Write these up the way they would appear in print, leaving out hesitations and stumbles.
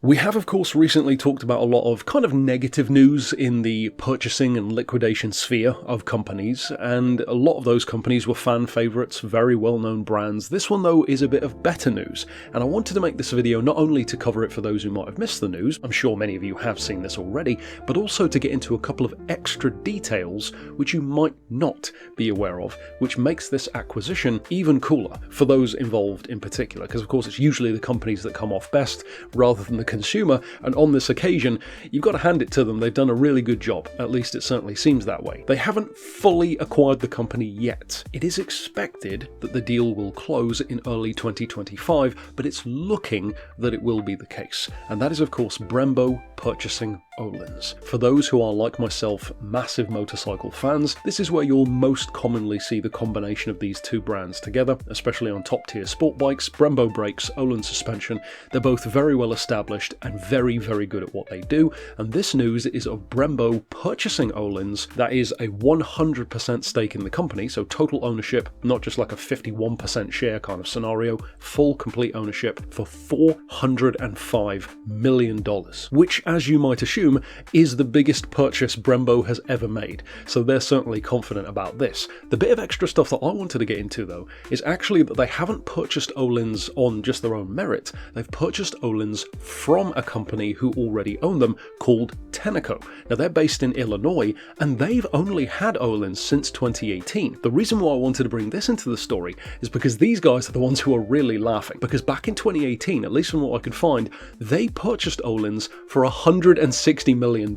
We have, of course, recently talked about a lot of kind of negative news in the purchasing and liquidation sphere of companies, and a lot of those companies were fan favourites, very well-known brands. This one, though, is a bit of better news, and I wanted to make this video not only to cover it for those who might have missed the news, I'm sure many of you have seen this already, but also to get into a couple of extra details which you might not be aware of, which makes this acquisition even cooler for those involved in particular, because of course it's usually the companies that come off best rather than the consumer, and on this occasion you've got to hand it to them. They've done a really good job, at least it certainly seems that way. They haven't fully acquired the company yet. It is expected that the deal will close in early 2025, but it's looking that it will be the case, and that is of course Brembo purchasing Öhlins. For those who are like myself massive motorcycle fans, this is where you'll most commonly see the combination of these two brands together, especially on top tier sport bikes. Brembo brakes, Öhlins suspension, they're both very well established and very, very good at what they do, and this news is of Brembo purchasing Öhlins. That is a 100% stake in the company, so total ownership, not just like a 51% share kind of scenario, full complete ownership for $405 million, which, as you might assume, is the biggest purchase Brembo has ever made, so they're certainly confident about this. The bit of extra stuff that I wanted to get into, though, is actually that they haven't purchased Öhlins on just their own merit. They've purchased Öhlins from a company who already own them called Tenneco. Now, they're based in Illinois, and they've only had Öhlins since 2018. The reason why I wanted to bring this into the story is because these guys are the ones who are really laughing, because back in 2018, at least from what I could find, they purchased Öhlins for $160 million.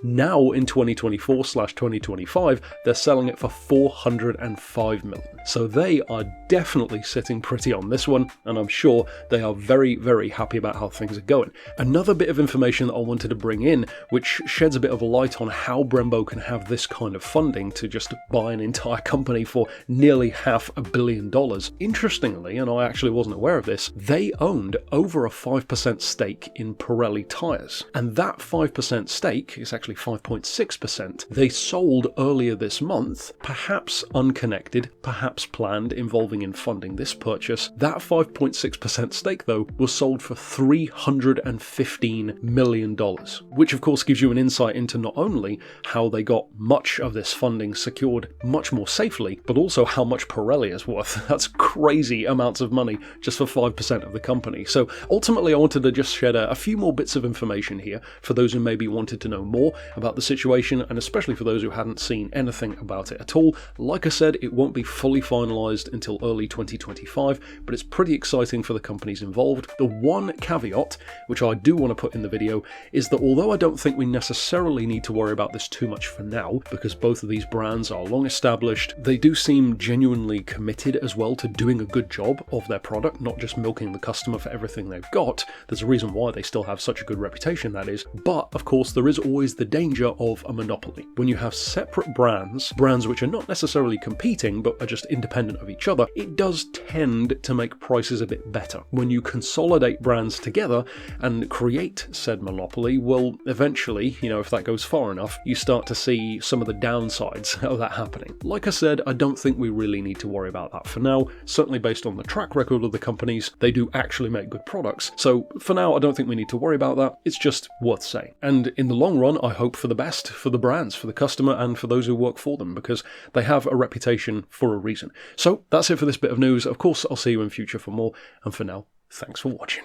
Now in 2024/2025, they're selling it for $405 million. So they are definitely sitting pretty on this one, and I'm sure they are very, very happy about how things are going. Another bit of information that I wanted to bring in, which sheds a bit of a light on how Brembo can have this kind of funding to just buy an entire company for nearly $500 million. Interestingly, and I actually wasn't aware of this, they owned over a 5% stake in Pirelli tyres, and that 5% stake is actually 5.6%. They sold earlier this month, perhaps unconnected, perhaps planned, involving in funding this purchase. That 5.6% stake, though, was sold for $315 million, which of course gives you an insight into not only how they got much of this funding secured much more safely, but also how much Pirelli is worth. That's crazy amounts of money just for 5% of the company. So ultimately I wanted to just shed a few more bits of information here for those who maybe wanted to know more about the situation, and especially for those who hadn't seen anything about it at all. Like I said, it won't be fully finalised until early 2025, but it's pretty exciting for the companies involved. The one caveat, which I do want to put in the video, is that although I don't think we necessarily need to worry about this too much for now, because both of these brands are long established, they do seem genuinely committed as well to doing a good job of their product, not just milking the customer for everything they've got. There's a reason why they still have such a good reputation, that is. But of course there is always the danger of a monopoly. When you have separate brands which are not necessarily competing but are just independent of each other, it does tend to make prices a bit better. When you consolidate brands together and create said monopoly, well, eventually, if that goes far enough, you start to see some of the downsides of that happening. Like I said, I don't think we really need to worry about that for now. Certainly based on the track record of the companies, they do actually make good products. So for now, I don't think we need to worry about that. It's just worth saying. And in the long run, I hope for the best for the brands, for the customer, and for those who work for them, because they have a reputation for a reason. So that's it for this bit of news. Of course, I'll see you in future for more, and for now, thanks for watching.